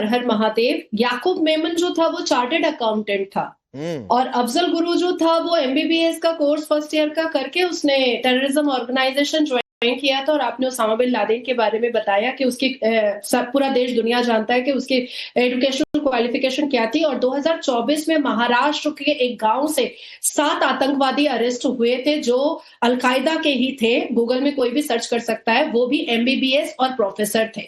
हर महादेव। याकूब मेमन जो था वो चार्टर्ड अकाउंटेंट था और अफजल गुरु जो था वो एमबीबीएस का कोर्स फर्स्ट ईयर का करके उसने टेररिज्म ऑर्गेनाइजेशन ज्वाइन किया था। और आपने उसामा बिन लादेन के बारे में बताया कि उसकी पूरा देश दुनिया जानता है कि उसकी एजुकेशनल क्वालिफिकेशन क्या थी। और 2024 में महाराष्ट्र के एक गांव से 7 आतंकवादी अरेस्ट हुए थे जो अलकायदा के ही थे। गूगल में कोई भी सर्च कर सकता है, वो भी एमबीबीएस और प्रोफेसर थे।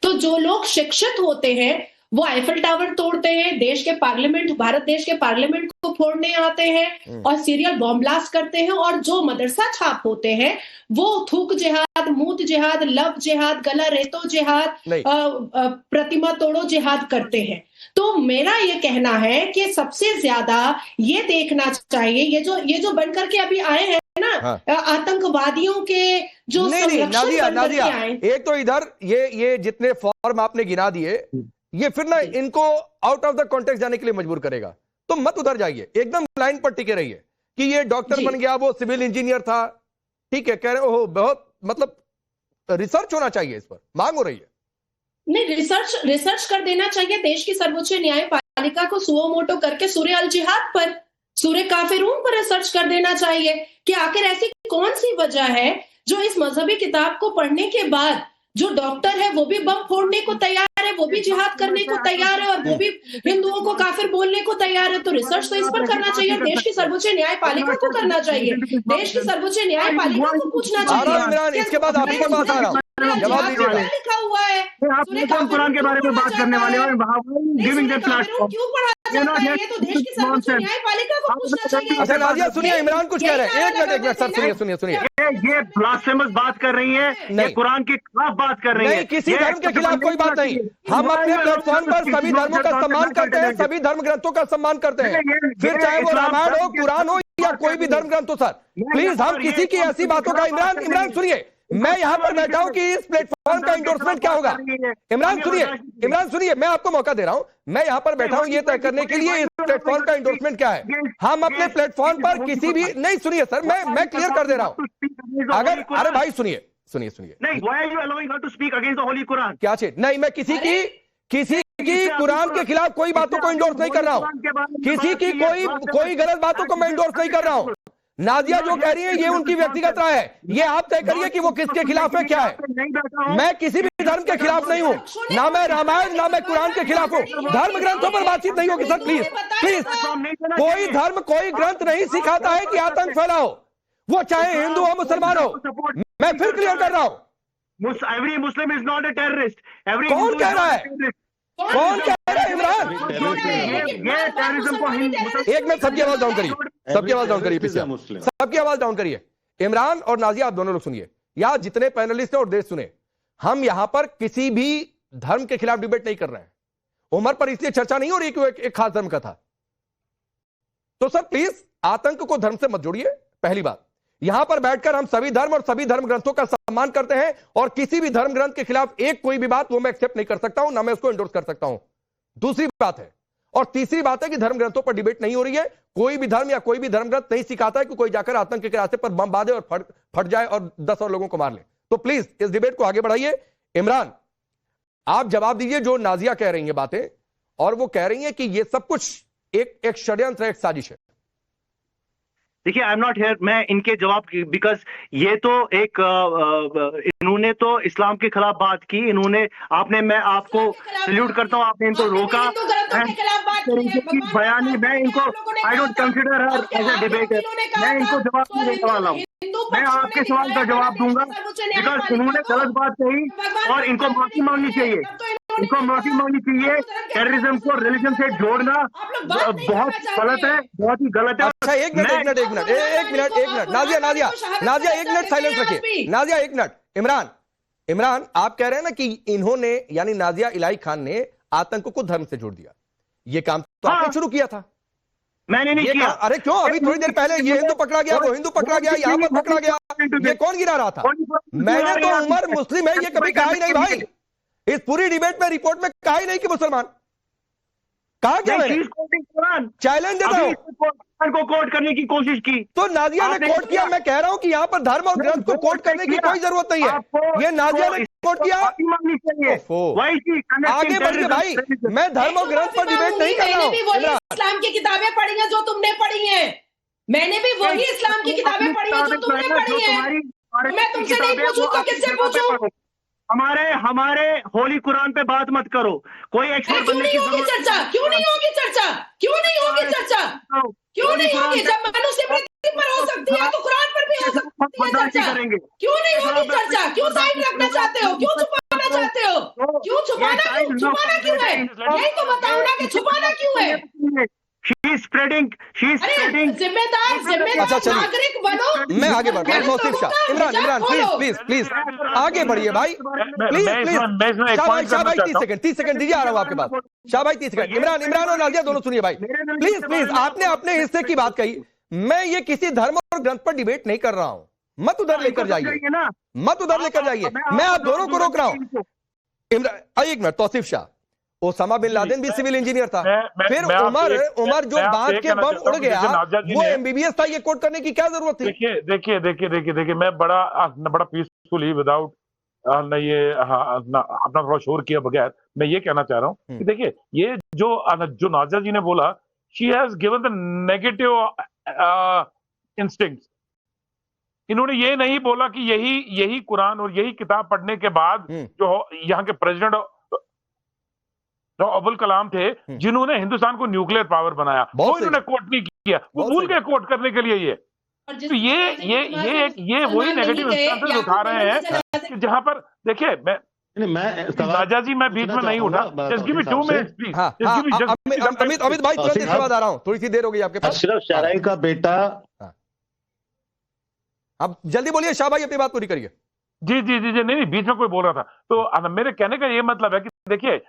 तो जो लोग शिक्षित होते हैं वो आईफल टावर तोड़ते हैं, देश के पार्लियामेंट, भारत देश के पार्लियामेंट को फोड़ने आते हैं और सीरियल बॉम्ब ब्लास्ट करते हैं। और जो मदरसा छाप होते हैं वो थूक जिहाद, मूत जिहाद, लब जिहाद, गला रेतो जिहाद, प्रतिमा तोड़ो जिहाद करते हैं। तो मेरा ये कहना है कि सबसे ज्यादा ये देखना चाहिए, ये जो बनकर के अभी आए हैं ना, आतंकवादियों के जो नादिया, एक तो इधर ये जितने फॉर्म आपने गिना दिए, ये फिर ना इनको आउट ऑफ द कॉन्टेक्स्ट जाने के लिए मजबूर करेगा। तो मत उधर जाइए, एकदम लाइन पर टिके रहिए कि ये डॉक्टर बन गया, वो सिविल इंजीनियर था, ठीक है, कह रहे हो बहुत, मतलब रिसर्च होना चाहिए, इस पर मांग हो रही है। नहीं, रिसर्च कर देना चाहिए। देश की सर्वोच्च न्यायपालिका को सुओ मोटो करके सूरे अल जिहाद पर, सूरे काफिरून पर रिसर्च कर देना चाहिए कि आखिर ऐसी कौन सी वजह है जो इस मजहबी किताब को पढ़ने के बाद जो डॉक्टर है वो भी बम फोड़ने को तैयार है, वो भी जिहाद करने को तैयार है और वो भी हिंदुओं को काफिर बोलने को तैयार है। तो रिसर्च तो इस पर करना चाहिए और देश की सर्वोच्च न्यायपालिका को करना चाहिए। देश की सर्वोच्च न्यायपालिका को पूछना चाहिए। इसके बाद आपके पास आ रहा हूं, जवाब दीजिए। लिखा हुआ है, आप कुरान के बारे में बात करने वाले हो, क्यों पढ़ा जाता है? ये तो देश की सर्वोच्च न्यायपालिका को पूछना चाहिए। अच्छा नाजिया सुनिए, इमरान कुछ कह रहे हैं, एक मिनट सर, सुनिए। ये ब्लास्फेमस बात कर रही है, ये कुरान के खिलाफ बात कर रही है। नहीं, किसी धर्म के खिलाफ कोई बात नहीं। हम अपने प्लेटफॉर्म पर सभी धर्मों का सम्मान करते हैं, सभी धर्म ग्रंथों का सम्मान करते हैं, फिर चाहे वो रामायण हो, कुरान हो या कोई भी धर्म ग्रंथ हो। सर प्लीज, हम किसी की ऐसी बातों का, इमरान सुनिए, मैं यहां पर बैठा हूं कि इस प्लेटफॉर्म का इंडोर्समेंट क्या होगा। इमरान सुनिए, मैं आपको मौका दे रहा हूं, मैं यहां पर बैठा हूं ये तय करने के लिए इस प्लेटफॉर्म का इंडोर्समेंट क्या है। हम अपने प्लेटफॉर्म पर किसी भी, नहीं सुनिए सर, मैं क्लियर कर दे रहा हूं। अगर, अरे भाई सुनिए, नहीं, why are you allowing her to speak against the holy Quran? क्या चीज? नहीं, मैं किसी की कुरान के खिलाफ कोई बातों को इंडोर्स नहीं कर रहा हूं, किसी की कोई गलत बातों को मैं इंडोर्स नहीं कर रहा हूं। नादिया जो कह रही है ये उनकी व्यक्तिगत राय है, ये आप तय करिए कि वो किसके खिलाफ है, क्या है। मैं किसी भी धर्म के खिलाफ नहीं हूं, ना मैं रामायण ना मैं कुरान के खिलाफ हूं। धर्म ग्रंथों पर बातचीत नहीं होगी सर, प्लीज। कोई धर्म, कोई ग्रंथ नहीं सिखाता है कि आतंक फैलाओ, वो चाहे हिंदू हो मुसलमान हो। मैं फिर क्लियर कर रहा हूं, every Muslim is not a terrorist. कौन कह रहा है, कौन कह रहा है? इमरान, एक मिनट, सबकी आवाज डाउन करिए, सबकी आवाज डाउन करिए, पीछे सबकी आवाज डाउन करिए। इमरान और नाजिया, आप दोनों लोग सुनिए, या जितने पैनलिस्ट हैं और देश सुने, हम यहां पर किसी भी धर्म के खिलाफ डिबेट नहीं कर रहे हैं। उमर पर इसलिए चर्चा नहीं हो रही कि वो एक खास धर्म का था। तो सर प्लीज, आतंक को धर्म से मत जोड़िए, पहली बात। यहां पर बैठकर हम सभी धर्म और सभी धर्म ग्रंथों का सम्मान करते हैं और किसी भी धर्म ग्रंथ के खिलाफ एक कोई भी बात वो मैं एक्सेप्ट नहीं कर सकता हूं, ना मैं उसको एंडोर्स कर सकता हूं। दूसरी बात है, और तीसरी बात है कि धर्म ग्रंथों पर डिबेट नहीं हो रही है। कोई भी धर्म या कोई भी धर्म ग्रंथ नहीं सिखाता है कि कोई जाकर आतंक के रास्ते पर बम बांधे और फट जाए और 10 और लोगों को मार ले। तो प्लीज इस डिबेट को आगे बढ़ाइए। इमरान, आप जवाब दीजिए जो नाजिया कह रही है बातें, और वो कह रही है कि ये सब कुछ एक षड्यंत्र है, एक साजिश है। देखिए, आई एम नॉट हियर, मैं इनके जवाब, बिकॉज ये तो एक इन्होंने तो इस्लाम के खिलाफ बात की, इन्होंने, मैं आपको सल्यूट करता हूं, आपने इनको रोका। बयानी, मैं इनको, I don't consider her as a debater, मैं इनको जवाब नहीं देने वाला हूँ। मैं आपके सवाल का जवाब दूंगा बिकॉज इन्होंने गलत बात कही और इनको माफी मांगनी चाहिए, इनको माफी मांगनी चाहिए। टेररिज्म को रिलीजन से जोड़ना बहुत गलत है, बहुत ही गलत है। अच्छा, एक मिनट नाजिया, एक मिनट साइलेंस रखिए। नाजिया, एक मिनट। इमरान, आप कह रहे हैं ना कि इन्होंने, यानी नाजिया इलाही खान ने आतंक को धर्म से जोड़ दिया। ये काम तो आपने शुरू किया था। मैंने नहीं किया। अरे क्यों, अभी थोड़ी देर पहले ये हिंदू पकड़ा गया, वो हिंदू पकड़ा गया, यहाँ पर पकड़ा गया, ये कौन गिरा रहा था? मैंने तो उमर मुस्लिम है ये कभी कहा ही नहीं भाई, इस पूरी डिबेट में, रिपोर्ट में कहा ही नहीं कि मुसलमान। कहा क्या मैंने? चैलेंज देता हूं को कोट करने की कोशिश की तो नाजिया ने कोट किया। मैं कह रहा हूं कि यहाँ पर धर्म और ग्रंथ को कोट करने की कोई जरूरत नहीं है। ये नाजिया ने कोट किया। आगे बढ़िए भाई, मैं धर्म और ग्रंथ पर डिबेट नहीं कर रहा हूँ। इस्लाम की किताबें पढ़ी हैं जो तुमने पढ़ी हैं, मैंने भी वही इस्लाम की किताबें पढ़ी हैं जो तुमने पढ़ी हैं। मैं तुमसे नहीं पूछूं तो किससे पूछूं? हमारे होली कुरान पे बात मत करो। कोई एक्सपर्ट क्यों नहीं होगी चर्चा? क्यों नहीं होगी चर्चा? क्यों नहीं होगी चर्चा? क्यों नहीं होगी? जब मनुष्य पृथ्वी पर हो सकती है तो कुरान पर भी हो सकती है चर्चा। क्यों नहीं होगी चर्चा? क्यों साइड रखना चाहते हो? क्यों छुपाना चाहते हो? क्यों छुपाना क्यों है? यही तो बताओ ना कि छुपाना क्यों है? जिम्मेदार नागरिक बनो। मैं आगे बढ़ रहा हूँ। तौसीफ शाह, इमरान प्लीज आगे बढ़िए भाई, प्लीज शाह भाई 30 सेकंड दीजिए, आ रहा हूँ आपके पास। शाह भाई 30 सेकंड। इमरान और नाजिया दोनों सुनिए भाई, प्लीज आपने अपने हिस्से की बात कही। मैं ये किसी धर्म और ग्रंथ पर डिबेट नहीं कर रहा हूं, मत उधर लेकर जाइए, मैं आप दोनों को रोक रहा हूं। एक minute, Tauseef Shah, Osama bin Laden भी सिविल इंजीनियर था, फिर उमर जो बांध के बम उड़ गया वो एमबीबीएस था। ये कोट करने की क्या जरूरत थी? देखिए मैं बड़ा पीसफुली विदाउट अपना थोड़ा शोर किए बगैर मैं ये कहना चाह रहा हूँ कि देखिए ये जो नाजिया जी ने बोला, she has given the negative instincts. इन्होंने ये नहीं बोला कि यही कुरान और यही किताब पढ़ने के बाद जो यहाँ के प्रेसिडेंट अब्दुल कलाम थे जिन्होंने हिंदुस्तान को न्यूक्लियर पावर बनाया, वो इन्होंने कोट नहीं किया, वो भूल गए कोट करने के लिए। ये तो ये वही नेगेटिव इंस्टेंसेस उठा रहे हैं जहां पर देखिए मैं राजा जी मैं बीच में नहीं उठा। Just give me 2 minutes please. Amit भाई तुरंत इसके बाद आ रहा हूं, थोड़ी सी देर हो गई आपके पास। अशरफ शहराई का बेटा, अब जल्दी बोलिए शाह भाई, अपनी बात पूरी करिए। जी नहीं बीच में कोई बोल रहा था। तो मेरे कहने का ये मतलब है कि देखिए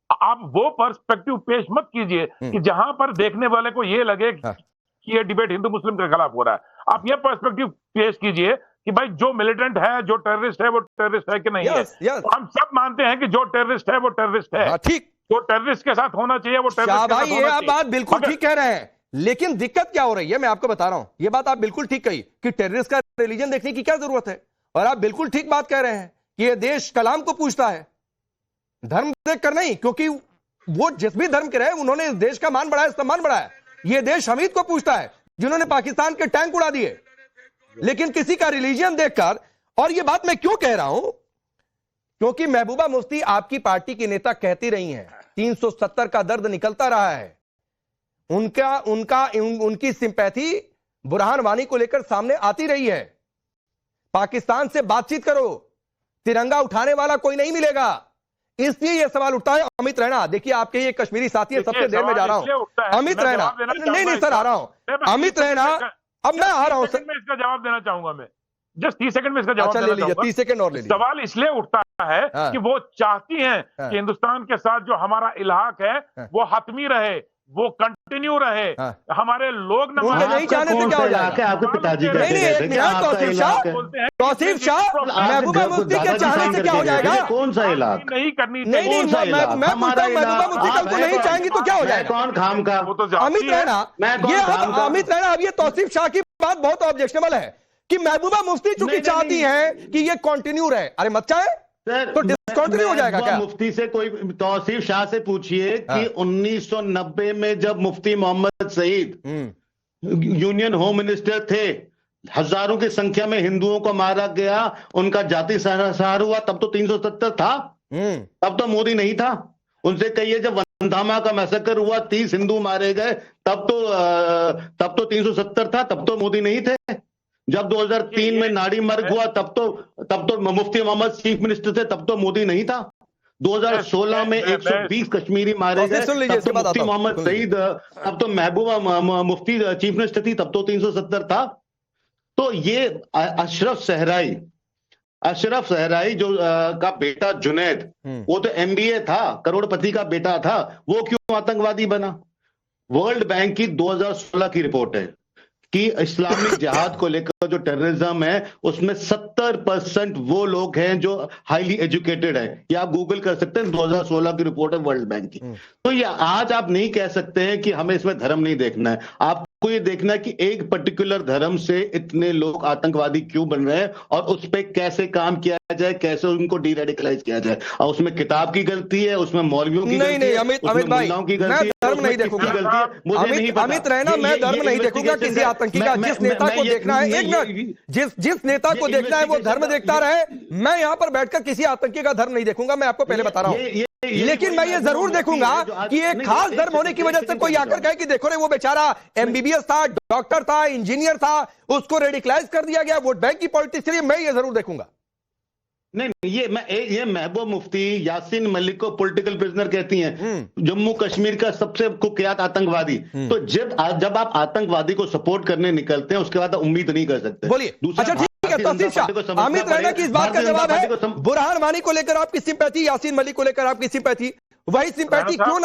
आप वो पर्सपेक्टिव पेश मत कीजिए कि जहां पर देखने वाले को ये लगे कि ये डिबेट हिंदू मुस्लिम के खिलाफ हो रहा है। आप ये पर्सपेक्टिव पेश कीजिए कि भाई जो मिलिटेंट है, जो टेररिस्ट है, वो टेररिस्ट है कि नहीं है। तो हम सब मानते हैं कि जो टेररिस्ट है वो टेररिस्ट है, ठीक, जो टेररिस्ट के साथ होना चाहिए वो टेररिस्ट के साथ होना चाहिए। आप बात बिल्कुल ठीक कह रहे हैं, लेकिन दिक्कत क्या हो रही है मैं आपको बता रहा हूं। ये बात आप बिल्कुल ठीक कही कि टेररिस्ट का रिलीजन देखने की क्या जरूरत है, और आप बिल्कुल ठीक बात कह रहे हैं कि ये देश कलाम को पूछता है, धर्म देखकर नहीं, क्योंकि वो जिस भी धर्म के रहे उन्होंने इस देश का मान बढ़ाया, सम्मान बढ़ाया। ये देश हमीद को पूछता है जिन्होंने पाकिस्तान के टैंक उड़ा दिए, लेकिन किसी का रिलीजन देखकर। और ये बात मैं क्यों कह रहा हूं, क्योंकि महबूबा मुफ्ती आपकी पार्टी की नेता कहती रही हैं 370 का दर्द निकलता रहा है, उनकी सिंपैथी बुरहान वानी को लेकर सामने आती रही है। पाकिस्तान से बातचीत करो, तिरंगा उठाने वाला कोई नहीं मिलेगा। इसलिए यह सवाल उठता है। अमित रैना, देखिए आपके ये कश्मीरी साथी है, सबसे देर में जा रहा हूं। अमित रैना, नहीं सर आ रहा हूं। अमित रैना, अब मैं आ रहा हूं सर। मैं इसका जवाब देना चाहूंगा, मैं जस्ट 30 सेकंड में इसका जवाब देना चाहूंगा। 30 सेकंड और ले लीजिए। सवाल इसलिए उठता है कि वो चाहती हैं कि हिंदुस्तान के साथ जो हमारा इलाहाक है वो हतमी रहे, वो कंटिन्यू रहे। हमारे लोग नहीं चाहने से क्या हो जाएगा? आपके पिताजी तौसीफ शाह, महबूबा मुफ्ती के चाहने से क्या हो जाएगा? कौन सा इलाका नहीं करनी? नहीं, मैं पूछता हूं महबूबा मुफ्ती कल को नहीं चाहेंगी तो क्या हो जाएगा? कौन खाम का? अमित रैना, अमित रैना, अब ये तौसीफ शाह की बात बहुत ऑब्जेक्शनेबल है कि महबूबा मुफ्ती चूंकि चाहती है कि ये कंटिन्यू रहे। अरे मत चाहे तो डिस्कंटिन्यू हो जाएगा क्या? मुफ्ती से कोई, तौसीफ शाह से पूछिए कि 1990 में जब Mufti Mohammad Sayeed union home minister थे, हजारों की संख्या में हिंदुओं को मारा गया, उनका जाति संहार हुआ, तब तो 370 था, तब तो मोदी नहीं था। उनसे कहिए जब वंधामा का मैसेकर हुआ, 30 हिंदू मारे गए, तब तो 370 था, तब तो मोदी नहीं थे। जब 2003 में नाड़ी मर्ग हुआ तब तो मुफ्ती मोहम्मद चीफ मिनिस्टर थे, तब तो मोदी नहीं था। 2016 में 120 कश्मीरी मारे गए, तब तो मुफ्ती मोहम्मद सईद, तब तो महबूबा मुफ्ती चीफ मिनिस्टर थी, तब तो 370 था। तो ये अशरफ सहराई जो का बेटा जुनैद, वो तो MBA था, करोड़पति का बेटा था, वो क्यों आतंकवादी बना? वर्ल्ड बैंक की 2016 की रिपोर्ट है, कि इस्लामिक जिहाद को लेकर जो टेररिज्म है उसमें 70% वो लोग हैं जो हाईली एजुकेटेड है। ये आप गूगल कर सकते हैं, 2016 की रिपोर्ट है वर्ल्ड बैंक की। तो ये आज आप नहीं कह सकते हैं कि हमें इसमें धर्म नहीं देखना है, आपको ये देखना है कि एक पर्टिकुलर धर्म से इतने लोग आतंकवादी क्यों बन रहे हैं और उस पर कैसे काम किया जाए, कैसे उनको डीरेडिकलाइज किया जाए। और उसमें किताब की गलती है, उसमें मौलवियों की गलती है, अमित भाई, मैं धर्म नहीं देखूंगा। अमित रहना, मैं धर्म नहीं देखूंगा किसी आतंकी का। जिस नेता को देखना है, एक मिनट, जिस नेता को देखना है वो धर्म देखता रहे। मैं यहां पर बैठकर किसी आतंकी का धर्म नहीं देखूंगा, मैं आपको पहले बता रहा हूं। लेकिन मैं ये जरूर देखूंगा कि एक खास धर्म होने की वजह से कोई आकर कहे कि देखो रे वो बेचारा एमबीबीएस था, डॉक्टर था, इंजीनियर था, उसको रेडिकलाइज कर दिया गया, वोट बैंक की पॉलिटिक्स के लिए। मैं ये जरूर देखूंगा। नहीं, ये महबूब मुफ्ती यासीन मलिक को पॉलिटिकल प्रिजनर कहती हैं, जम्मू कश्मीर का सबसे कुख्यात आतंकवादी। तो जब आप आतंकवादी को सपोर्ट करने निकलते हैं, उसके बाद उम्मीद नहीं कर सकते। बोलिए। अच्छा ठीक है, तौसीफ शाह, अमित रैना की इस बात का जवाब है, बुरहान वानी को लेकर आपकी सिंपैथी, यासीन मलिक को लेकर आपकी सिंपैथी, वही सिंपैथी क्यों